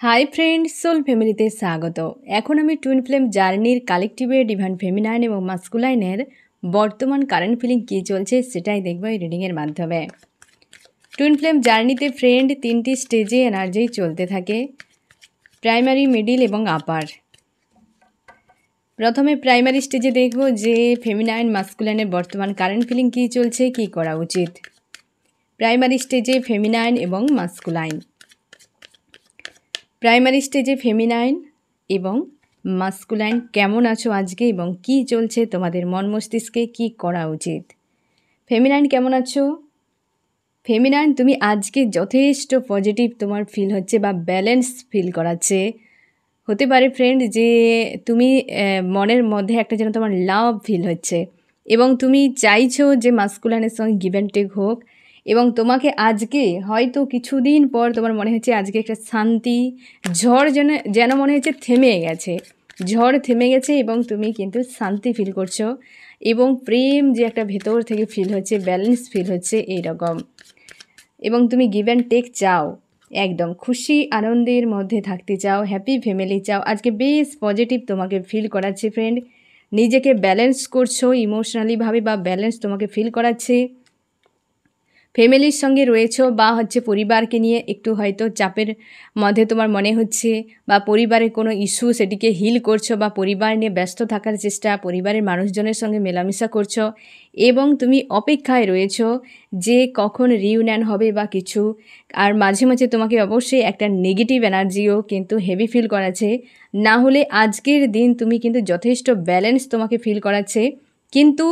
Hi friends, soul ফ্যামিলিতে স্বাগত। এখন আমি টুইন ফ্লেম জার্নির কালেকটিভে ডিভাইন ফেমিনাইন এবং মাস্কুলাইনের বর্তমান কারেন্ট ফিলিং কী চলছে সেটাই দেখব এই রিডিংয়ের মাধ্যমে। টুইন ফ্লেম জার্নিতে ফ্রেন্ড 3টি স্টেজে এনার্জি চলতে থাকে, প্রাইমারি, মিডিল এবং আপার। প্রথমে প্রাইমারি স্টেজে দেখব যে ফেমিনাইন মাস্কুলাইনের বর্তমান কারেন্ট ফিলিং কী চলছে, কী করা উচিত। প্রাইমারি স্টেজে ফেমিনাইন এবং মাস্কুলাইন। প্রাইমারি স্টেজে ফেমিনাইন এবং মাস্কুলাইন কেমন আছো আজকে এবং কি চলছে তোমাদের মন মস্তিষ্কে, কী করা উচিত। ফেমিনাইন কেমন আছো? ফেমিনাইন, তুমি আজকে যথেষ্ট পজিটিভ তোমার ফিল হচ্ছে বা ব্যালেন্স ফিল করাচ্ছে। হতে পারে ফ্রেন্ড যে তুমি মনের মধ্যে একটা যেন তোমার লাভ ফিল হচ্ছে এবং তুমি চাইছো যে মাস্কুলাইনের সঙ্গে গিভ অ্যান্ড টেক হোক, এবং তোমাকে আজকে হয়তো কিছুদিন পর তোমার মনে হচ্ছে আজকে একটা শান্তি, ঝড় যেন মনে হচ্ছে থেমে গেছে, ঝড় থেমে গেছে এবং তুমি কিন্তু শান্তি ফিল করছো এবং প্রেম যে একটা ভেতর থেকে ফিল হচ্ছে, ব্যালেন্স ফিল হচ্ছে এইরকম, এবং তুমি গিভ অ্যান্ড টেক চাও, একদম খুশি আনন্দের মধ্যে থাকতে চাও, হ্যাপি ফ্যামিলি চাও। আজকে বেশ পজিটিভ তোমাকে ফিল করাচ্ছে ফ্রেন্ড, নিজেকে ব্যালেন্স করছো ইমোশনালিভাবে বা ব্যালেন্স তোমাকে ফিল করাচ্ছে। ফ্যামিলির সঙ্গে রয়েছো বা পরিবারকে নিয়ে একটু হয়তো চাপের মধ্যে তোমার মনে হচ্ছে, বা পরিবারের কোনো ইস্যু সেটিকে হিল করছো, বা পরিবার নিয়ে ব্যস্ত থাকার চেষ্টা, পরিবারের মানুষজনের সঙ্গে মেলামেশা করছো এবং তুমি অপেক্ষায় রয়েছো যে কখন রিইউনিয়ন হবে বা কিছু। আর মাঝে মাঝে তোমাকে অবশ্যই একটা নেগেটিভ এনার্জিও কিন্তু হেভি ফিল করাচ্ছে, না হলে আজকের দিন তুমি কিন্তু যথেষ্ট ব্যালেন্স তোমাকে ফিল করাচ্ছে। কিন্তু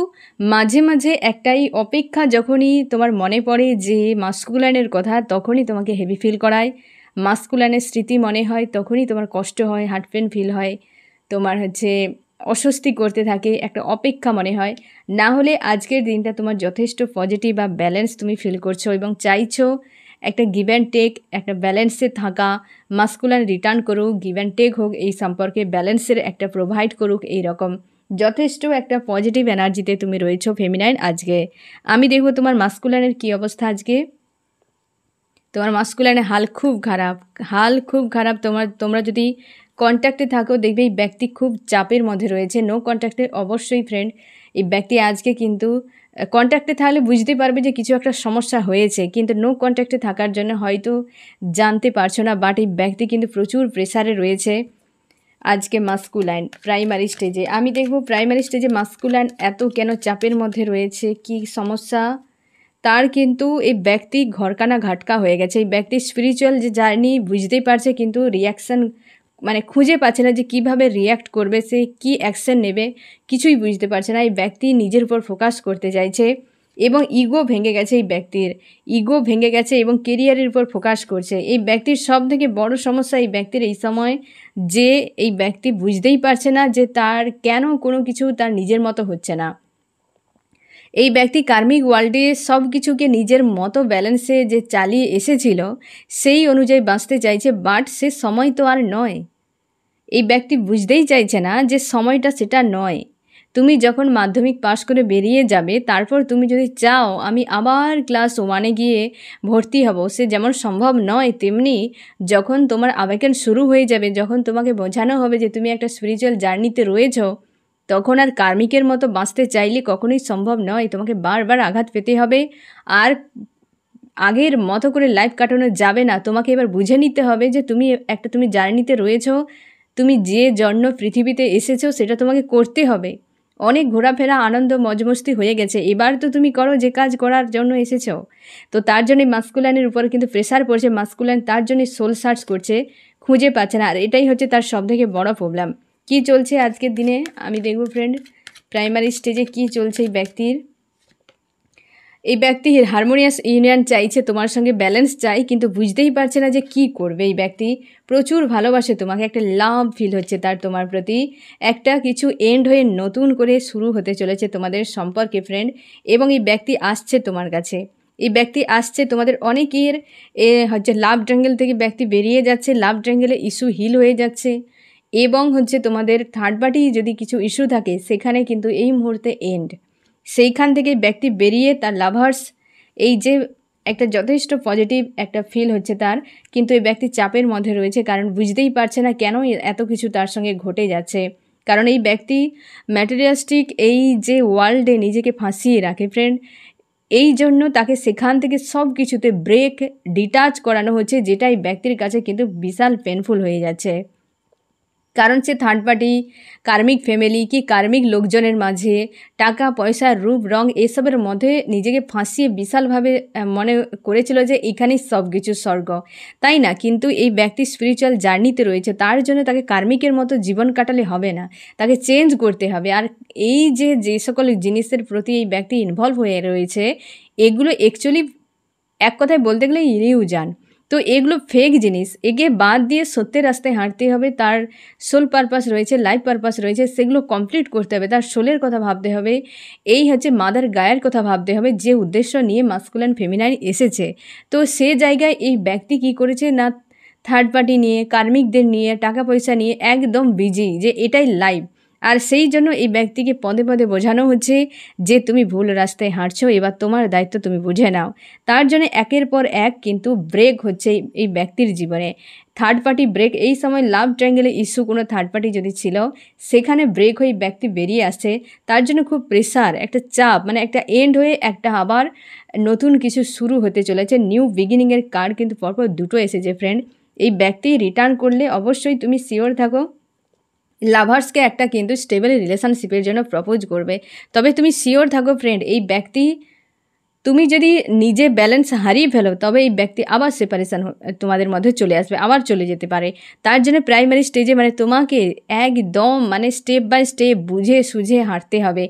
মাঝে মাঝে একটাই অপেক্ষা, যখনই তোমার মনে পড়ে যে মাস্কুলাইনের কথা তখনই তোমাকে হেভি ফিল করায়, মাস্কুলাইনের স্মৃতি মনে হয় তখনই তোমার কষ্ট হয়, হার্ট পেন ফিল হয়, তোমার অস্বস্তি করতে থাকে, একটা অপেক্ষা মনে হয়। না হলে আজকের দিনটা তোমার যথেষ্ট পজিটিভ বা ব্যালেন্স তুমি ফিল করছো এবং চাইছো একটা গিভ অ্যান্ড টেক, একটা ব্যালেন্সে থাকা, মাস্কুলাইন রিটার্ন করুক, গিভ অ্যান্ড টেক হোক, এই সম্পর্কে ব্যালেন্সের একটা প্রোভাইড করুক, এইরকম যথেষ্ট একটা পজিটিভ এনার্জিতে তুমি রয়েছো ফেমিনাইন আজকে। আমি দেখব তোমার মাস্কুলাইনের কী অবস্থা আজকে। তোমার মাস্কুলাইনের হাল খুব খারাপ, হাল খুব খারাপ। তোমরা যদি কন্ট্যাক্টে থাকো দেখবে এই ব্যক্তি খুব চাপের মধ্যে রয়েছে। নো কন্ট্যাক্টে অবশ্যই ফ্রেন্ড, এই ব্যক্তি আজকে কিন্তু কন্ট্যাক্টে থাকলে বুঝতে পারবে যে কিছু একটা সমস্যা হয়েছে, কিন্তু নো কন্ট্যাক্টে থাকার জন্য হয়তো জানতে পারছো না, বাট এই ব্যক্তি কিন্তু প্রচুর প্রেসারে রয়েছে আজকে মাস্কুলাইন প্রাইমারি স্টেজে। আমি দেখব প্রাইমারি স্টেজে মাস্কুলাইন এত কেন চাপের মধ্যে রয়েছে, কি সমস্যা তার। কিন্তু এই ব্যক্তি ঘরকানা ঘাটকা হয়ে গেছে, এই ব্যক্তি স্পিরিচুয়াল যে জার্নি বুঝতেই পারছে কিন্তু রিয়াকশান খুঁজে পাচ্ছে না যে কিভাবে রিয়্যাক্ট করবে, সে কি অ্যাকশন নেবে, কিছুই বুঝতে পারছে না। এই ব্যক্তি নিজের উপর ফোকাস করতে চাইছে এবং ইগো ভেঙে গেছে, এই ব্যক্তির ইগো ভেঙে গেছে এবং কেরিয়ারের উপর ফোকাস করছে। এই ব্যক্তির সব থেকে বড় সমস্যা এই ব্যক্তির এই সময় যে এই ব্যক্তি বুঝতেই পারছে না যে তার কেন কোনো কিছু তার নিজের মতো হচ্ছে না। এই ব্যক্তি কার্মিক ওয়ার্ল্ডে সব কিছুকে নিজের মতো ব্যালেন্সে যে চালিয়ে এসেছিল সেই অনুযায়ী বাঁচতে চাইছে, বাট সে সময় তো আর নয়। এই ব্যক্তি বুঝতেই চাইছে না যে সময়টা সেটা নয়। তুমি যখন মাধ্যমিক পাশ করে বেরিয়ে যাবে, তারপর তুমি যদি চাও আমি আবার ক্লাস 1-এ গিয়ে ভর্তি হব, সে যেমন সম্ভব নয়, তেমনি যখন তোমার আবেগন শুরু হয়ে যাবে, যখন তোমাকে বোঝানো হবে যে তুমি একটা স্পিরিচুয়াল জার্নিতে রয়েছ, তখন আর কার্মিকের মতো বাঁচতে চাইলে কখনোই সম্ভব নয়। তোমাকে বারবার আঘাত পেতে হবে, আর আগের মতো করে লাইফ কাটানো যাবে না। তোমাকে এবার বুঝে নিতে হবে যে তুমি জার্নিতে রয়েছো, তুমি যে জন্য পৃথিবীতে এসেছো সেটা তোমাকে করতে হবে। অনেক ঘোরাফেরা, আনন্দ, মজমস্তি হয়ে গেছে, এবার তো তুমি করো যে কাজ করার জন্য এসেছো। তো তার জন্যে মাস্কুলাইনের উপরে কিন্তু প্রেশার পড়ছে, মাস্কুলাইন তার জন্যে সোল সার্চ করছে, খুঁজে পাচ্ছে না, আর এটাই হচ্ছে তার সবথেকে বড় প্রবলেম। কি চলছে আজকের দিনে আমি দেখব ফ্রেন্ড প্রাইমারি স্টেজে কি চলছে এই ব্যক্তির। এই ব্যক্তি হারমোনিয়াস ইউনিয়ন চাইছে, তোমার সঙ্গে ব্যালেন্স চাই, কিন্তু বুঝতেই পারছে না যে কি করবে। এই ব্যক্তি প্রচুর ভালোবাসে তোমাকে, একটা লাভ ফিল হচ্ছে তার তোমার প্রতি, একটা কিছু এন্ড হয়ে নতুন করে শুরু হতে চলেছে তোমাদের সম্পর্কে ফ্রেন্ড। এবং এই ব্যক্তি আসছে তোমার কাছে, এই ব্যক্তি আসছে তোমাদের অনেকের লাভ ট্রাঙ্গেল থেকে ব্যক্তি বেরিয়ে যাচ্ছে, লাভ ট্রাঙ্গেলে ইস্যু হিল হয়ে যাচ্ছে, এবং তোমাদের থার্ড পার্টি যদি কিছু ইস্যু থাকে সেখানে কিন্তু এই মুহূর্তে এন্ড। সেইখান থেকে ব্যক্তি বেরিয়ে তার লাভার্স, এই যে একটা যথেষ্ট পজিটিভ একটা ফিল হচ্ছে তার, কিন্তু এই ব্যক্তি চাপের মধ্যে রয়েছে, কারণ বুঝতেই পারছে না কেন এত কিছু তার সঙ্গে ঘটে যাচ্ছে। কারণ এই ব্যক্তি ম্যাটেরিয়ালিস্টিক এই যে ওয়ার্ল্ডে নিজেকে ফাঁসিয়ে রাখে ফ্রেন্ড, এই জন্য তাকে সেখান থেকে সব কিছুতে ব্রেক ডিটাচ করানো হচ্ছে, যেটা এই ব্যক্তির কাছে কিন্তু বিশাল পেনফুল হয়ে যাচ্ছে। কারণ সে থার্ড পার্টি, কার্মিক ফ্যামিলি কি কার্মিক লোকজনের মাঝে টাকা পয়সা রূপ রং এসবের মধ্যে নিজেকে ফাঁসিয়ে বিশালভাবে মনে করেছিল যে এখানেই সব কিছু স্বর্গ, তাই না? কিন্তু এই ব্যক্তি স্পিরিচুয়াল জার্নিতে রয়েছে, তার জন্য তাকে কার্মিকের মতো জীবন কাটালে হবে না, তাকে চেঞ্জ করতে হবে। আর এই যে সকল জিনিসের প্রতি এই ব্যক্তি ইনভলভ হয়ে রয়েছে, এগুলো অ্যাকচুয়ালি এক কথায় বলতে গেলে ইলিউশন। তো এগুলো ফেক জিনিস, একে বাদ দিয়ে সত্যের রাস্তায় হাঁটতে হবে। তার সোল পারপাস রয়েছে, লাইফ পারপাস রয়েছে, সেগুলো কমপ্লিট করতে হবে। তার সোলের কথা ভাবতে হবে, এই হচ্ছে মাদার গায়ের কথা ভাবতে হবে, যে উদ্দেশ্য নিয়ে মাস্কুলাইন ফেমিনাইন এসেছে। তো সে জায়গায় এই ব্যক্তি কি করেছে না, থার্ড পার্টি নিয়ে, কার্মিকদের নিয়ে, টাকা পয়সা নিয়ে একদম বিজি, যে এটাই লাইফ। আর সেই জন্য এই ব্যক্তিকে পদে পদে বোঝানো হচ্ছে যে তুমি ভুল রাস্তায় হাঁটছো, এবার তোমার দায়িত্ব তুমি বুঝে নাও। তার জন্য একের পর এক কিন্তু ব্রেক হচ্ছে এই ব্যক্তির জীবনে। থার্ড পার্টি ব্রেক, এই সময় লাভ ট্রায়াঙ্গেলের ইস্যু কোনো থার্ড পার্টি যদি ছিল, সেখানে ব্রেক হয়ে ব্যক্তি বেরিয়ে আসছে। তার জন্য খুব প্রেশার, একটা চাপ, মানে একটা এন্ড হয়ে একটা আবার নতুন কিছু শুরু হতে চলেছে। নিউ বিগিনিংয়ের কার্ড কিন্তু পরপর দুটো এসেছে ফ্রেন্ড। এই ব্যক্তি রিটার্ন করলে অবশ্যই তুমি শিওর থাকো লাভার্সকে একটা কিন্তু স্টেবল রিলেশনশিপের জন্য প্রপোজ করবে। তবে তুমি শিওর থাকো ফ্রেন্ড, এই ব্যক্তি, তুমি যদি নিজে ব্যালেন্স হারিয়ে ফেলো, তবে এই ব্যক্তি আবার সেপারেশন তোমাদের মধ্যে চলে আসবে, আবার চলে যেতে পারে। তার জন্য প্রাইমারি স্টেজে মানে তোমাকে একদম মানে স্টেপ বাই স্টেপ বুঝে সুঝে হাঁটতে হবে।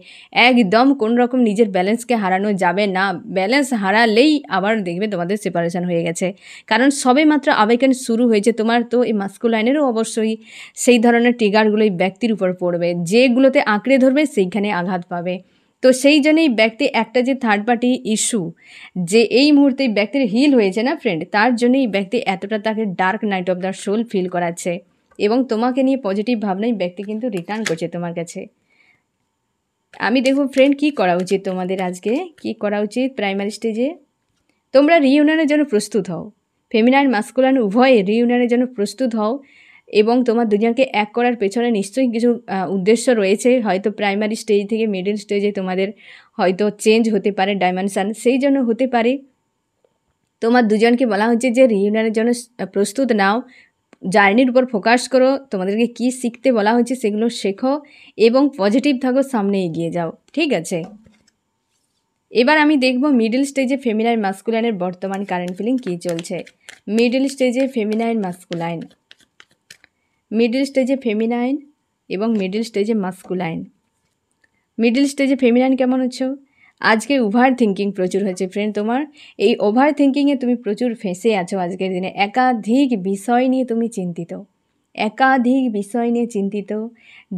একদম কোনো রকম নিজের ব্যালেন্সকে হারানো যাবে না। ব্যালেন্স হারালেই আবার দেখবে তোমাদের সেপারেশন হয়ে গেছে। কারণ সবে মাত্র আবেগন শুরু হয়েছে তোমার। তো এই মাস্কুলাইনেরও অবশ্যই সেই ধরনের ট্রিগারগুলো এই ব্যক্তির উপর পড়বে, যেগুলোতে আঁকড়ে ধরবে সেইখানে আঘাত পাবে। তো সেই জন্যই ব্যক্তি একটা যে থার্ড পার্টি ইস্যু যে এই মুহূর্তে ব্যক্তির হিল হয়েছে না ফ্রেন্ড, তার জন্যই ব্যক্তি এতটা তাকে dark night of the soul feel করাচ্ছে, এবং তোমাকে নিয়ে পজিটিভ ভাবনাই ব্যক্তি কিন্তু রিটার্ন করছে তোমার কাছে। আমি দেখব ফ্রেন্ড কি করা উচিত তোমাদের, আজকে কি করা উচিত প্রাইমারি স্টেজে। তোমরা রিইউনিয়নের জন্য প্রস্তুত হও, ফেমিনাইন মাস্কুলাইন উভয়ে রিইউনিয়নের জন্য প্রস্তুত হও, এবং তোমার দুজনকে এক করার পেছনে নিশ্চয়ই কিছু উদ্দেশ্য রয়েছে। হয়তো প্রাইমারি স্টেজ থেকে মিডল স্টেজে তোমাদের হয়তো চেঞ্জ হতে পারে ডাইমেনশান, সেই জন্য হতে পারে তোমার দুজনকে বলা হচ্ছে যে রিইউনিয়নের জন্য প্রস্তুত নাও, জার্নির উপর ফোকাস করো, তোমাদেরকে কি শিখতে বলা হচ্ছে সেগুলো শেখো, এবং পজিটিভ থাকো, সামনে এগিয়ে যাও, ঠিক আছে? এবার আমি দেখব মিডল স্টেজে ফেমিনাইন মাস্কুলাইনের বর্তমান কারেন্ট ফিলিং কী চলছে। মিডল স্টেজে ফেমিনাইন মাস্কুলাইন, মিডল স্টেজে ফেমিনাইন এবং মিডল স্টেজে মাস্কুলাইন। মিডল স্টেজে ফেমিনাইন কেমন হচ্ছ? আজকে ওভার থিঙ্কিং প্রচুর হয়েছে ফ্রেন্ড তোমার। এই ওভার থিঙ্কিংয়ে তুমি প্রচুর ফেঁসে আছো আজকের দিনে। একাধিক বিষয় নিয়ে তুমি চিন্তিত, একাধিক বিষয় নিয়ে চিন্তিত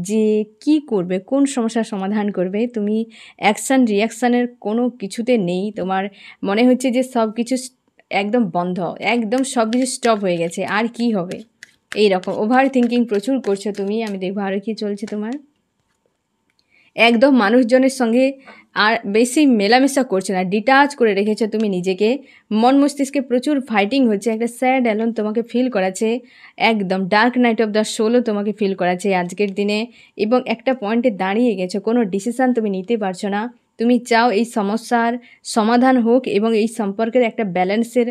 যে কি করবে, কোন সমস্যার সমাধান করবে। তুমি অ্যাকশান রিয়াকশানের কোনো কিছুতে নেই। তোমার মনে হচ্ছে যে সব কিছু একদম বন্ধ, একদম সব কিছু স্টপ হয়ে গেছে, আর কি হবে, এই রকম ওভার থিঙ্কিং প্রচুর করছো তুমি। আমি দেখবো আরও কী চলছে তোমার। একদম মানুষজনের সঙ্গে আর বেশি মেলামেশা করছে না, ডিটাচ করে রেখেছো তুমি নিজেকে। মন মস্তিষ্কে প্রচুর ফাইটিং হচ্ছে, একটা স্যাড অ্যালোন তোমাকে ফিল করাচ্ছে, একদম ডার্ক নাইট অফ দ্য সোলও তোমাকে ফিল করাচ্ছে আজকের দিনে। এবং একটা পয়েন্টে দাঁড়িয়ে গেছো, কোনো ডিসিশান তুমি নিতে পারছো না। তুমি চাও এই সমস্যার সমাধান হোক এবং এই সম্পর্কের একটা ব্যালেন্সের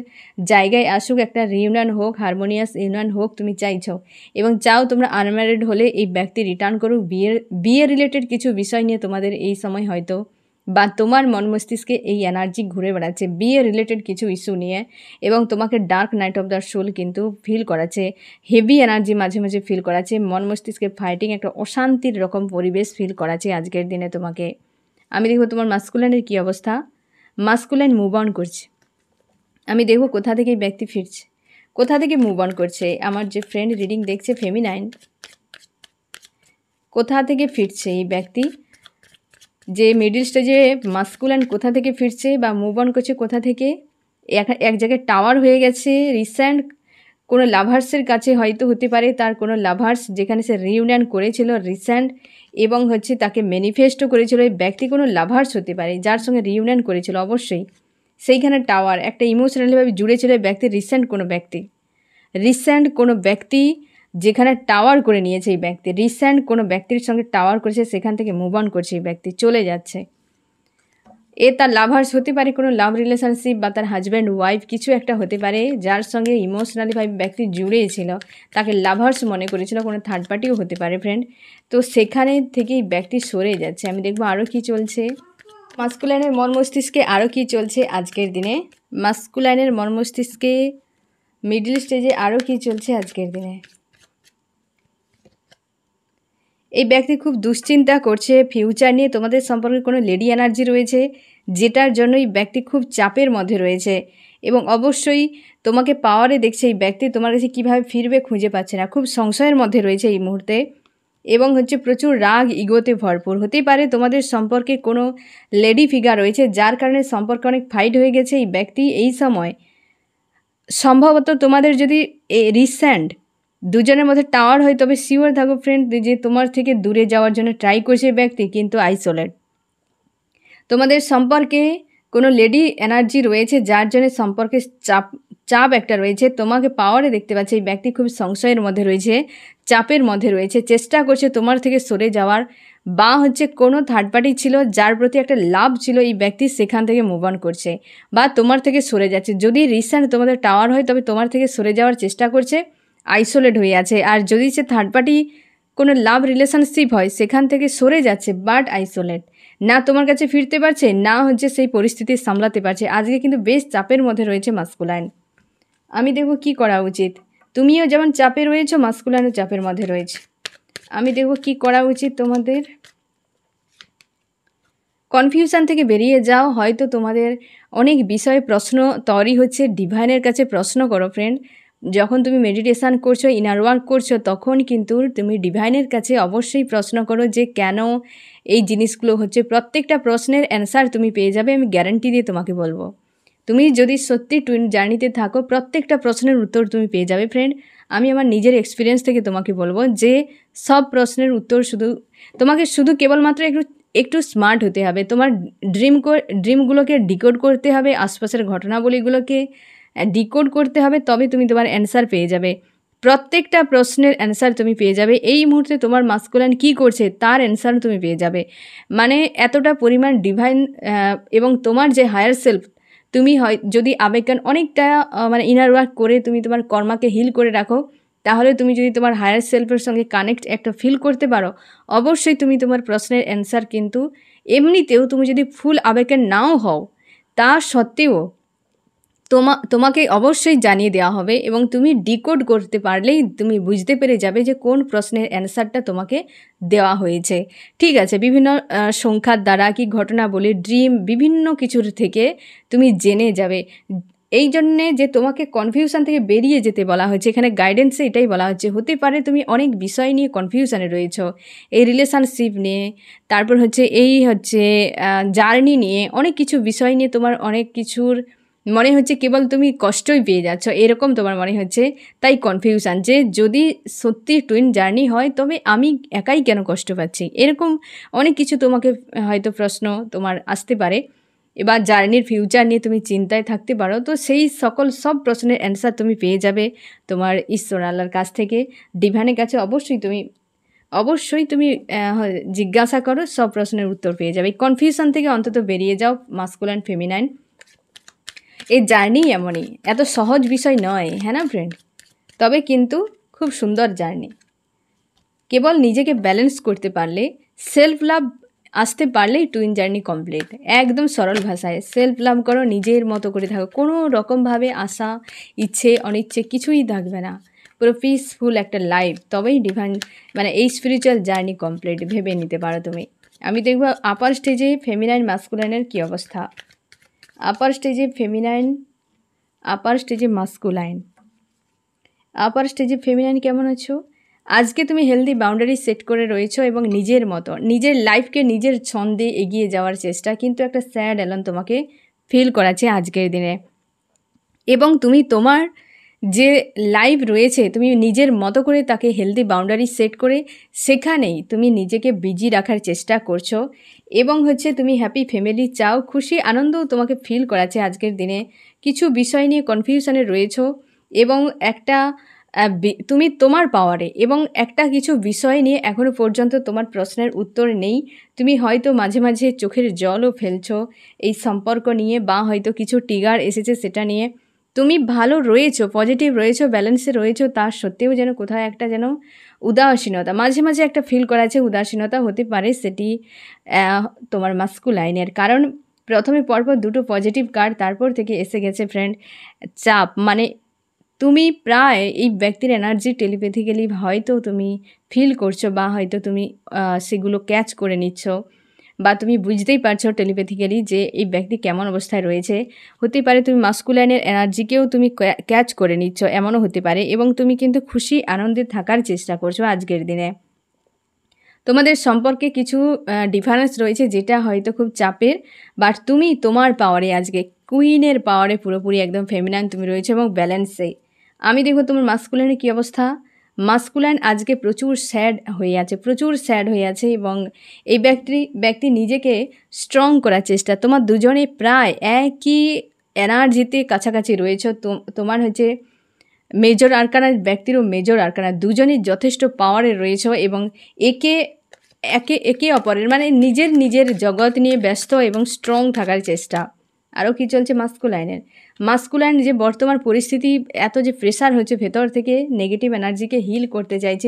জায়গায় আসুক, একটা রিউনিয়ন হোক, হারমোনিয়াস ইউনিয়ন হোক, তুমি চাইছো। এবং চাও তোমরা আনম্যারিড হলে এই ব্যক্তি রিটার্ন করুক। বিয়ে রিলেটেড কিছু বিষয় নিয়ে তোমাদের এই সময় হয়তো, বা তোমার মন মস্তিষ্কে এই এনার্জি ঘুরে বেড়াচ্ছে বিয়ে রিলেটেড কিছু ইস্যু নিয়ে, এবং তোমাকে dark night of the soul কিন্তু ফিল করাচ্ছে, হেভি এনার্জি মাঝে মাঝে ফিল করাচ্ছে, মন মস্তিষ্কে ফাইটিং, একটা অশান্তির রকম পরিবেশ ফিল করাচ্ছে আজকের দিনে তোমাকে। আমি দেখব তোমার মাস্কুলাইনের কী অবস্থা। মাস্কুলাইন মুভ অন করছে, আমি দেখব কোথা থেকে এই ব্যক্তি ফিরছে, কোথা থেকে মুভ অন করছে। আমার যে ফ্রেন্ড রিডিং দেখছে ফেমিনাইন, কোথা থেকে ফিরছে এই ব্যক্তি, যে মিডল স্টেজে মাস্কুলাইন কোথা থেকে ফিরছে বা মুভ অন করছে কোথা থেকে। এক জায়গায় টাওয়ার হয়ে গেছে, রিসেন্ট কোনো লাভার্সের কাছে হয়তো হতে পারে, তার কোনো লাভার্স যেখানে সে রিউনিয়ন করেছিল রিসেন্ট, এবং হচ্ছে তাকে ম্যানিফেস্টও করেছিল। এই ব্যক্তি কোনো লাভার্স হতে পারে যার সঙ্গে রিউনিয়ন করেছিল, অবশ্যই সেইখানে টাওয়ার, একটা ইমোশনালিভাবে জুড়ে ছিল ব্যক্তি, রিসেন্ট কোনো ব্যক্তি যেখানে টাওয়ার করে নিয়েছে এই ব্যক্তি, রিসেন্ট কোনো ব্যক্তির সঙ্গে টাওয়ার করেছে, সেখান থেকে মুভ অন করছে এই ব্যক্তি, চলে যাচ্ছে। এ তার লাভার্স হতে পারে, কোনো লাভ রিলেশনশিপ বা তার হাজব্যান্ড ওয়াইফ কিছু একটা হতে পারে, যার সঙ্গে ইমোশনালিভাবে ব্যক্তি জুড়েছিল, তাকে লাভার্স মনে করেছিল, কোনো থার্ড পার্টিও হতে পারে ফ্রেন্ড। তো সেখানে থেকেই ব্যক্তি সরে যাচ্ছে। আমি দেখবো আরও কী চলছে মাস্কুলাইনের মন মস্তিষ্কে, আরও কী চলছে আজকের দিনে মাস্কুলাইনের মন মস্তিষ্কে, মিডল স্টেজে আরও কী চলছে আজকের দিনে। এই ব্যক্তি খুব দুশ্চিন্তা করছে ফিউচার নিয়ে, তোমাদের সম্পর্কে কোনো লেডি এনার্জি রয়েছে, যেটার জন্য এই ব্যক্তি খুব চাপের মধ্যে রয়েছে এবং অবশ্যই তোমাকে পাওয়ারে দেখছে এই ব্যক্তি, তোমার কাছে কীভাবে ফিরবে খুঁজে পাচ্ছে না, খুব সংশয়ের মধ্যে রয়েছে এই মুহূর্তে এবং প্রচুর রাগ ইগোতে ভরপুর। হতেই পারে তোমাদের সম্পর্কে কোনো লেডি ফিগার রয়েছে, যার কারণে সম্পর্কে অনেক ফাইট হয়ে গেছে এই ব্যক্তি এই সময়। সম্ভবত তোমাদের যদি রিসেন্ট দুজনের মধ্যে টাওয়ার হয়, তবে শিওর থাকো ফ্রেন্ড যে তোমার থেকে দূরে যাওয়ার জন্য ট্রাই করছে ব্যক্তি, কিন্তু আইসোলেট। তোমাদের সম্পর্কে কোনো লেডি এনার্জি রয়েছে, যার জন্য সম্পর্কে চাপ একটা রয়েছে, তোমাকে পাওয়ারে দেখতে পাচ্ছে এই ব্যক্তি খুব সংশয়ের মধ্যে রয়েছে, চাপের মধ্যে রয়েছে, চেষ্টা করছে তোমার থেকে সরে যাওয়ার, বা কোনো থার্ড পার্টি ছিল যার প্রতি একটা লাভ ছিল এই ব্যক্তি, সেখান থেকে মুভ অন করছে বা তোমার থেকে সরে যাচ্ছে। যদি রিসেন্ট তোমাদের টাওয়ার হয়, তবে তোমার থেকে সরে যাওয়ার চেষ্টা করছে, আইসোলেট হয়ে আছে। আর যদি সে থার্ড পার্টি কোনো লাভ রিলেশনশিপ হয়, সেখান থেকে সরে যাচ্ছে বাট আইসোলেট, না তোমার কাছে ফিরতে পারছে, না সেই পরিস্থিতি সামলাতে পারছে। আজকে কিন্তু বেশ চাপের মধ্যে রয়েছে মাস্কুলাইন। আমি দেখব কি করা উচিত। তুমিও যেমন চাপে রয়েছো, মাস্কুলাইনও চাপের মধ্যে রয়েছে। আমি দেখব কি করা উচিত তোমাদের। কনফিউশন থেকে বেরিয়ে যাও। হয়তো তোমাদের অনেক বিষয়ে প্রশ্ন তৈরি হচ্ছে, ডিভাইনের কাছে প্রশ্ন করো ফ্রেন্ড। যখন তুমি মেডিটেশান করছো, ইনার ওয়ার্ক করছো, তখন কিন্তু তুমি ডিভাইনের কাছে অবশ্যই প্রশ্ন করো যে কেন এই জিনিসগুলো হচ্ছে। প্রত্যেকটা প্রশ্নের অ্যান্সার তুমি পেয়ে যাবে, আমি গ্যারান্টি দিয়ে তোমাকে বলবো। তুমি যদি সত্যি টুইন জার্নিতে থাকো, প্রত্যেকটা প্রশ্নের উত্তর তুমি পেয়ে যাবে ফ্রেন্ড। আমি আমার নিজের এক্সপিরিয়েন্স থেকে তোমাকে বলবো যে সব প্রশ্নের উত্তর তোমাকে কেবলমাত্র একটু স্মার্ট হতে হবে। তোমার ড্রিমগুলোকে ডিকোড করতে হবে, আশপাশের ঘটনাবলীগুলোকে ডিকোড করতে হবে, তবে তুমি তোমার অ্যান্সার পেয়ে যাবে। প্রত্যেকটা প্রশ্নের অ্যান্সার তুমি পেয়ে যাবে। এই মুহূর্তে তোমার মাস্কুলাইন কী করছে তার অ্যান্সার তুমি পেয়ে যাবে। মানে এতটা পরিমাণ ডিভাইন এবং তোমার যে হায়ার সেলফ, তুমি যদি আবেগান অনেকটা ইনার ওয়ার্ক করে তুমি তোমার কর্মাকে হিল করে রাখো, তাহলে তুমি যদি তোমার হায়ার সেলফের সঙ্গে কানেক্ট একটা ফিল করতে পারো, অবশ্যই তুমি তোমার প্রশ্নের অ্যান্সার কিন্তু এমনিতেও তুমি যদি ফুল আবেগান নাও হও, তা সত্ত্বেও তোমাকে অবশ্যই জানিয়ে দেওয়া হবে এবং তুমি ডিকোড করতে পারলেই তুমি বুঝতে পেরে যাবে যে কোন প্রশ্নের অ্যান্সারটা তোমাকে দেওয়া হয়েছে। ঠিক আছে, বিভিন্ন সংখ্যার দ্বারা কি ঘটনাবলী, ড্রিম, বিভিন্ন কিছুর থেকে তুমি জেনে যাবে। এই জন্যে যে তোমাকে কনফিউশন থেকে বেরিয়ে যেতে বলা হয়েছে, এখানে গাইডেন্সে এটাই বলা হচ্ছে। হতে পারে তুমি অনেক বিষয় নিয়ে কনফিউশনে রয়েছো, এই রিলেশনশিপ নিয়ে, তারপর জার্নি নিয়ে, অনেক কিছু বিষয় নিয়ে তোমার অনেক কিছুর মনে হচ্ছে কেবল তুমি কষ্টই পেয়ে যাচ্ছ, এরকম তোমার মনে হচ্ছে। তাই কনফিউশন যে যদি সত্যি টুইন জার্নি হয়, তবে আমি একাই কেন কষ্ট পাচ্ছি, এরকম অনেক কিছু তোমাকে হয়তো প্রশ্ন তোমার আসতে পারে। এবার জার্নির ফিউচার নিয়ে তুমি চিন্তায় থাকতে পারো, তো সেই সব প্রশ্নের অ্যান্সার তুমি পেয়ে যাবে তোমার ঈশ্বর আল্লাহর কাছ থেকে, ডিভাইনের কাছে। অবশ্যই তুমি জিজ্ঞাসা করো, সব প্রশ্নের উত্তর পেয়ে যাবে। কনফিউশন থেকে অন্তত বেরিয়ে যাও মাস্কুলাইন ফেমিনাইন। এই জার্নি এমনই, এত সহজ বিষয় নয়, হ্যাঁ না ফ্রেন্ড? তবে কিন্তু খুব সুন্দর জার্নি। কেবল নিজেকে ব্যালেন্স করতে পারলে, সেলফ লাভ আসতে পারলেই টুইন জার্নি কমপ্লিট। একদম সরল ভাষায় সেলফ লাভ করো, নিজের মতো করে থাকো, কোনো রকমভাবে আশা, ইচ্ছে, অনিচ্ছে কিছুই থাকবে না, পুরো পিসফুল একটা লাইফ, তবেই ডিভাইন এই স্পিরিচুয়াল জার্নি কমপ্লিট ভেবে নিতে পারো তুমি। আমি দেখব আপার স্টেজে ফেমিনাইন মাস্কুলাইনের কী অবস্থা। আপার স্টেজে ফেমিনাইন, আপার স্টেজে মাস্কুলাইন। আপার স্টেজে ফেমিনাইন কেমন আছো? আজকে তুমি হেলদি বাউন্ডারি সেট করে রয়েছো এবং নিজের মতো নিজের লাইফকে নিজের ছন্দে এগিয়ে যাওয়ার চেষ্টা, কিন্তু একটা স্যাড এলন তোমাকে ফিল করাচ্ছে আজকের দিনে। এবং তুমি তোমার যে লাইফ রয়েছে তুমি নিজের মতো করে তাকে হেলদি বাউন্ডারি সেট করে সেখানেই তুমি নিজেকে বিজি রাখার চেষ্টা করছো এবং হচ্ছে তুমি হ্যাপি ফ্যামিলি চাও, খুশি আনন্দও তোমাকে ফিল করাচ্ছে আজকের দিনে। কিছু বিষয় নিয়ে কনফিউশনে রয়েছো এবং একটা তুমি তোমার পাওয়ারে এবং একটা কিছু বিষয় নিয়ে এখনও পর্যন্ত তোমার প্রশ্নের উত্তর নেই। তুমি হয়তো মাঝে মাঝে চোখের জলও ফেলছো এই সম্পর্ক নিয়ে, বা হয়তো কিছু ট্রিগার এসেছে সেটা নিয়ে। তুমি ভালো রয়েছো, পজিটিভ রয়েছো, ব্যালেন্সে রয়েছো, তার সত্ত্বেও যেন কোথাও একটা যেন উদাসীনতা মাঝে মাঝে একটা ফিল করা আছে। উদাসীনতা হতে পারে সেটি তোমার মাস্কুলাইনের, কারণ প্রথমে পরপর দুটো পজিটিভ কার্ড তারপর থেকে এসে গেছে ফ্রেন্ড চাপ। মানে তুমি প্রায় এই ব্যক্তির এনার্জি টেলিপ্যাথিক্যালি হয়তো তুমি ফিল করছো, বা হয়তো তুমি সেগুলো ক্যাচ করে নিচ্ছ, বা তুমি বুঝতেই পারছো টেলিপ্যাথিক্যালি যে এই ব্যক্তি কেমন অবস্থায় রয়েছে। হতে পারে তুমি মাস্কুলাইনের এনার্জিকেও তুমি ক্যাচ করে নিচ্ছ, এমনও হতে পারে। এবং তুমি কিন্তু খুশি আনন্দে থাকার চেষ্টা করছো আজকের দিনে। তোমাদের সম্পর্কে কিছু ডিফারেন্স রয়েছে যেটা হয়তো খুব চাপের, বাট তুমি তোমার পাওয়ারে আজকে কুইনের পাওয়ারে পুরোপুরি একদম ফেমিনাইন তুমি রয়েছে এবং ব্যালেন্সে। আমি দেখো তোমার মাস্কুলাইনের কী অবস্থা। মাস্কুলাইন আজকে প্রচুর স্যাড হয়ে আছে এবং এই ব্যক্তি নিজেকে স্ট্রং করার চেষ্টা। তোমার দুজনে প্রায় একই এনার্জিতে কাছাকাছি রয়েছে। তোমার হচ্ছে মেজর আরকানা, ব্যক্তিরও মেজর আরকানা, দুজনই যথেষ্ট পাওয়ারে রয়েছে এবং একে অপরের মানে নিজের জগৎ নিয়ে ব্যস্ত এবং স্ট্রং থাকার চেষ্টা। আরও কি চলছে মাস্কুলাইন যে বর্তমান পরিস্থিতি, এত যে প্রেশার হচ্ছে ভেতর থেকে, নেগেটিভ এনার্জিকে হিল করতে চাইছে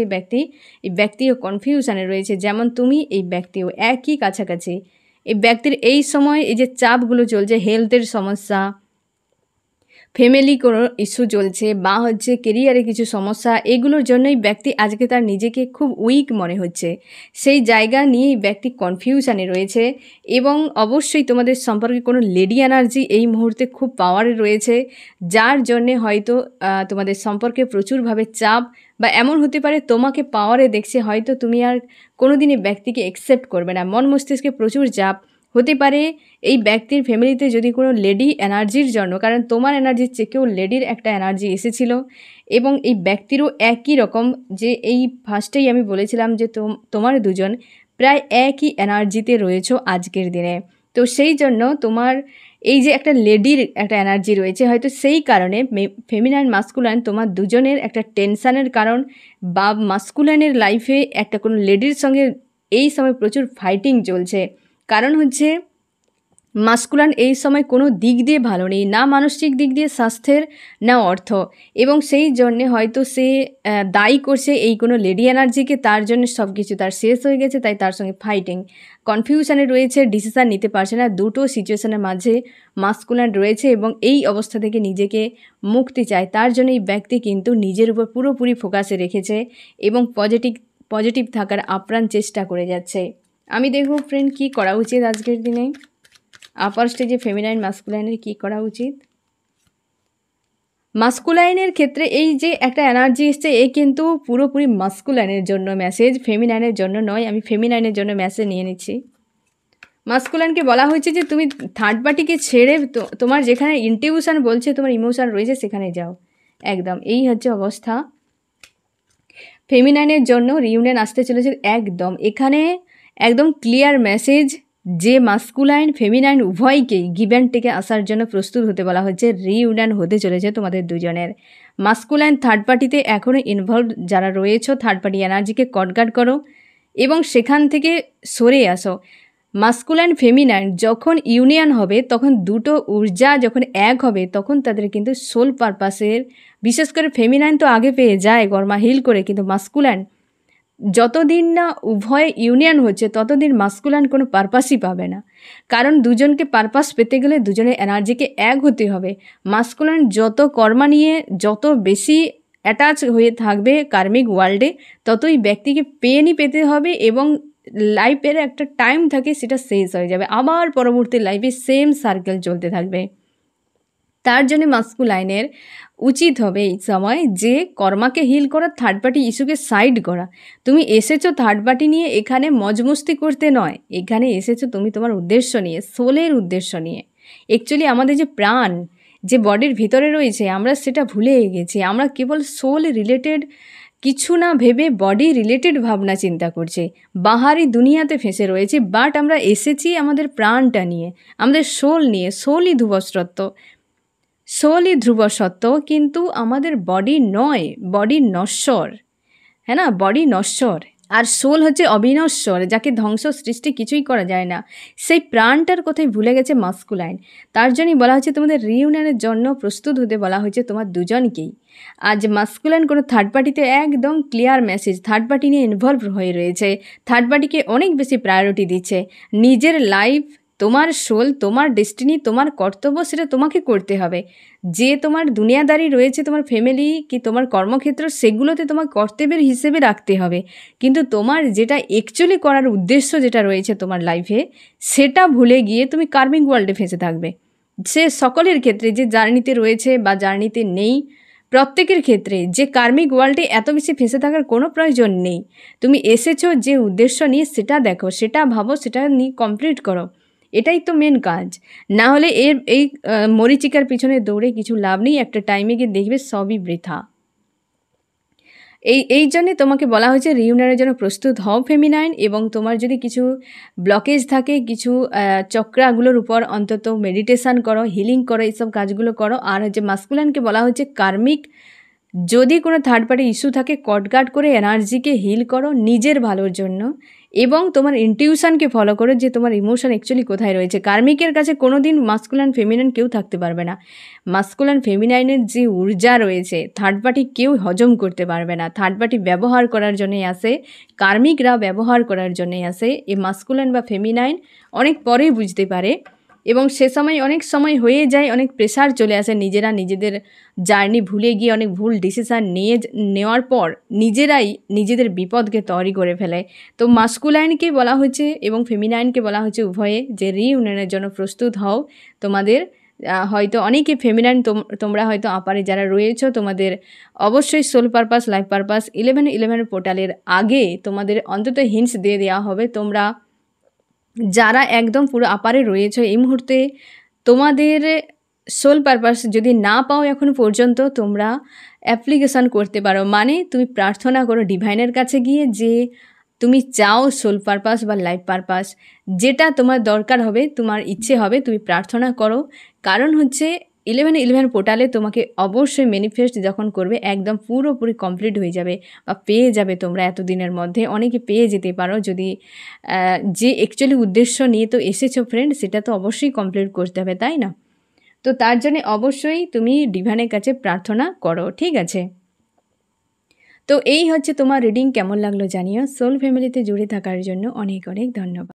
এই ব্যক্তিও কনফিউশনে রয়েছে, যেমন তুমি এই ব্যক্তিও একই কাছাকাছি। এই ব্যক্তির এই সময় এই যে চাপগুলো চলছে, হেলথের সমস্যা, ফ্যামিলি কোনো ইস্যু চলছে, বা হচ্ছে কেরিয়ারে কিছু সমস্যা, এগুলোর জন্যই ব্যক্তি আজকে তার নিজেকে খুব উইক মনে হচ্ছে। সেই জায়গা নিয়েই ব্যক্তি কনফিউশনে রয়েছে এবং অবশ্যই তোমাদের সম্পর্কে কোনো লেডি এনার্জি এই মুহূর্তে খুব পাওয়ারে রয়েছে, যার জন্যে হয়তো তোমাদের সম্পর্কে প্রচুরভাবে চাপ, বা এমন হতে পারে তোমাকে পাওয়ারে দেখছে, হয়তো তুমি আর কোনো দিনই ব্যক্তিকে অ্যাকসেপ্ট করবে না। মন মস্তিষ্কে প্রচুর চাপ হতে পারে এই ব্যক্তির ফ্যামিলিতে যদি কোনো লেডি এনার্জির জন্য, কারণ তোমার এনার্জির চেকেও লেডির একটা এনার্জি এসেছিল এবং এই ব্যক্তিরও একই রকম, যে এই ফার্স্টেই আমি বলেছিলাম যে তোমার দুজন প্রায় একই এনার্জিতে রয়েছো আজকের দিনে। তো সেই জন্য তোমার এই যে একটা লেডির একটা এনার্জি রয়েছে, হয়তো সেই কারণে ফেমিনাইন মাস্কুলাইন তোমার দুজনের একটা টেনশানের কারণ, বা মাস্কুলাইনের লাইফে একটা কোনো লেডির সঙ্গে এই সময় প্রচুর ফাইটিং চলছে। কারণ হচ্ছে মাস্কুলাইন এই সময় কোনো দিক দিয়ে ভালো নেই, না মানসিক দিক দিয়ে, স্বাস্থ্যের, না অর্থ, এবং সেই জন্যে হয়তো সে দায়ী করছে এই কোনো লেডি এনার্জিকে, তার জন্য সব কিছু তার শেষ হয়ে গেছে, তাই তার সঙ্গে ফাইটিং, কনফিউশনে রয়েছে, ডিসিশান নিতে পারছে না। দুটো সিচুয়েশনের মাঝে মাস্কুলাইন রয়েছে এবং এই অবস্থা থেকে নিজেকে মুক্তি চায়। তার জন্য এই ব্যক্তি কিন্তু নিজের উপর পুরোপুরি ফোকাসে রেখেছে এবং পজিটিভ থাকার আপ্রাণ চেষ্টা করে যাচ্ছে। আমি দেখব ফ্রেন্ড কী করা উচিত আজকের দিনে আপার স্টেজে ফেমিনাইন মাস্কুলাইনের কী করা উচিত। মাস্কুলাইনের ক্ষেত্রে এই যে একটা এনার্জি এসছে, এই কিন্তু পুরোপুরি মাস্কুলাইনের জন্য মেসেজ, ফেমিনাইনের জন্য নয়। আমি ফেমিনাইনের জন্য মেসেজ নিয়ে নিচ্ছি। মাস্কুলাইনকে বলা হয়েছে যে তুমি থার্ড পার্টিকে ছেড়ে তোমার যেখানে ইনটিউশন বলছে তোমার ইমোশন রয়েছে সেখানে যাও, একদম এই হচ্ছে অবস্থা। ফেমিনাইনের জন্য রিউনিয়ন আসতে চলেছে একদম, এখানে একদম ক্লিয়ার মেসেজ যে মাস্কুলাইন ফেমিনাইন উভয়কেই গিভ অ্যান্ড টেকে আসার জন্য প্রস্তুত হতে বলা হচ্ছে। রিউনিয়ন হতে চলেছে তোমাদের দুজনের। মাস্কুলাইন থার্ড পার্টিতে এখনও ইনভলভ যারা রয়েছে, থার্ড পার্টি এনার্জিকে কটগার্ড করো এবং সেখান থেকে সরে আসো। মাস্কুলাইন ফেমিনাইন যখন ইউনিয়ন হবে, তখন দুটো ঊর্জা যখন এক হবে, তখন তাদের কিন্তু সোল পারপাসের, বিশেষ করে ফেমিনাইন তো আগে পেয়ে যায় গরমা হিল করে, কিন্তু মাস্কুলাইন যতদিন না উভয় ইউনিয়ন হচ্ছে ততদিন মাস্কুলাইন কোনো পারপাসই পাবে না, কারণ দুজনকে পারপাস পেতে গেলে দুজনের এনার্জিকে এক হতে হবে। মাস্কুলাইন যত কর্মা নিয়ে যত বেশি অ্যাটাচ হয়ে থাকবে কার্মিক ওয়ার্ল্ডে, ততই ব্যক্তিকে পেনই পেতে হবে এবং লাইফের একটা টাইম থাকে সেটা শেষ হয়ে যাবে, আবার পরবর্তী লাইফে সেম সার্কেল চলতে থাকবে। তার জন্য মাস্কুলাইনের উচিত হবে এই সময় যে কর্মাকে হিল করা, থার্ড পার্টি ইস্যুকে সাইড করা। তুমি এসেছো থার্ড পার্টি নিয়ে এখানে মজমস্তি করতে নয়, এখানে এসেছো তুমি তোমার উদ্দেশ্য নিয়ে, সোলের উদ্দেশ্য নিয়ে। অ্যাকচুয়ালি আমাদের যে প্রাণ, যে বডির ভিতরে রয়েছে আমরা সেটা ভুলে গেছি। আমরা কেবল সোল রিলেটেড কিছু না ভেবে বডি রিলেটেড ভাবনা চিন্তা করছি, বাহারি দুনিয়াতে ফেঁসে রয়েছি। বাট আমরা এসেছি আমাদের প্রাণটা নিয়ে, আমাদের সোল নিয়ে। সোলই ধ্রুবসত্ত্ব, সোলই ধ্রুব সত্য, কিন্তু আমাদের বডি নয়, বডি নশ্বর, হ্যাঁ না, বডি নশ্বর। আর সোল হচ্ছে অবিনশ্বর, যাকে ধ্বংস সৃষ্টি কিছুই করা যায় না। সেই প্রাণটার কথাই ভুলে গেছে মাস্কুলাইন। তার জন্যই বলা হচ্ছে তোমাদের রিইউনিয়নের জন্য প্রস্তুত হতে বলা হয়েছে তোমার দুজনকেই। আজ মাস্কুলাইন কোনো থার্ড পার্টিতে একদম ক্লিয়ার মেসেজ, থার্ড পার্টি নিয়ে ইনভলভ হয়ে রয়েছে, থার্ড পার্টিকে অনেক বেশি প্রায়োরিটি দিচ্ছে। নিজের লাইফ, তোমার সোল, তোমার ডেস্টিনি, তোমার কর্তব্য, সেটা তোমাকে করতে হবে। যে তোমার দুনিয়াদারি রয়েছে, তোমার ফ্যামিলি কি তোমার কর্মক্ষেত্র, সেগুলোতে তোমার কর্তব্যের হিসেবে রাখতে হবে। কিন্তু তোমার যেটা অ্যাকচুয়ালি করার উদ্দেশ্য যেটা রয়েছে তোমার লাইফে, সেটা ভুলে গিয়ে তুমি কার্মিক ওয়ার্ল্ডে ফেঁসে থাকবে। সে সকলের ক্ষেত্রে, যে জার্নিতে রয়েছে বা জার্নিতে নেই, প্রত্যেকের ক্ষেত্রে যে কার্মিক ওয়ার্ল্ডে এত বেশি ফেঁসে থাকার কোনো প্রয়োজন নেই। তুমি এসেছো যে উদ্দেশ্য নিয়ে, সেটা দেখো, সেটা ভাবো, সেটা নিয়ে কমপ্লিট করো। এটাই তো মেন কাজ। না হলে এই মরিচিকার পিছনে দৌড়ে কিছু লাভ নেই। একটা টাইমে গিয়ে দেখবে সবই বৃথা। এই জন্যে তোমাকে বলা হয়েছে রিইউনিয়নের জন্য প্রস্তুত হও ফেমিনাইন। এবং তোমার যদি কিছু ব্লকেজ থাকে, কিছু চক্রাগুলোর উপর অন্তত মেডিটেশান করো, হিলিং করো, এইসব কাজগুলো করো। আর হচ্ছে মাস্কুলাইনকে বলা হচ্ছে কার্মিক, যদি কোনো থার্ড পার্টি ইস্যু থাকে, কটগার্ড করে এনার্জিকে হিল করো নিজের ভালোর জন্য। এবং তোমার ইনটিউশনকে ফলো করো যে তোমার ইমোশন অ্যাকচুয়ালি কোথায় রয়েছে। কার্মিকের কাছে কোনো দিন মাস্কুলাইন ফেমিনাইন কেউ থাকতে পারবে না। মাস্কুলাইন ফেমিনাইনের যে ঊর্জা রয়েছে, থার্ড পার্টি কেউ হজম করতে পারবে না। থার্ড পার্টি ব্যবহার করার জন্যই আসে, কার্মিকরা ব্যবহার করার জন্যই আসে। এই মাস্কুলাইন বা ফেমিনাইন অনেক পরেই বুঝতে পারে, এবং সে সময় অনেক সময় হয়ে যায়, অনেক প্রেশার চলে আসে। নিজেরা নিজেদের জার্নি ভুলে গিয়ে অনেক ভুল ডিসিশান নেওয়ার পর নিজেরাই নিজেদের বিপদকে তৈরি করে ফেলে। তো মাস্কুলাইনকে বলা হচ্ছে এবং ফেমিনাইনকে বলা হচ্ছে উভয়ে যে রিইউনিয়নের জন্য প্রস্তুত হও। তোমাদের হয়তো অনেকে ফেমিনাইন, তোমরা হয়তো আপারে যারা রয়েছো, তোমাদের অবশ্যই সোল পারপাস, লাইফ পারপাস 11/11 পোর্টালের আগে তোমাদের অন্তত হিন্টস দিয়ে দেওয়া হবে। তোমরা যারা একদম পুরো আপারে রয়েছে এই মুহূর্তে, তোমাদের সোল পারপাস যদি না পাও এখন পর্যন্ত, তোমরা অ্যাপ্লিকেশান করতে পারো। মানে তুমি প্রার্থনা করো ডিভাইনের কাছে গিয়ে যে তুমি চাও সোল পারপাস বা লাইফ পারপাস, যেটা তোমার দরকার হবে, তোমার ইচ্ছে হবে, তুমি প্রার্থনা করো। কারণ হচ্ছে 11/11 পোর্টালে তোমাকে অবশ্যই ম্যানিফেস্ট যখন করবে, একদম পুরোপুরি কমপ্লিট হয়ে যাবে বা পেয়ে যাবে তোমরা এতদিনের মধ্যে। অনেকে পেয়ে যেতে পারো যদি যে অ্যাকচুয়ালি উদ্দেশ্য নিয়ে তো এসেছো ফ্রেন্ড, সেটা তো অবশ্যই কমপ্লিট করতে হবে, তাই না? তো তার জন্য অবশ্যই তুমি ডিভাইনের কাছে প্রার্থনা করো, ঠিক আছে? তো এই হচ্ছে তোমার রিডিং। কেমন লাগলো জানিও। সোল ফ্যামিলিতে জুড়ে থাকার জন্য অনেক অনেক ধন্যবাদ।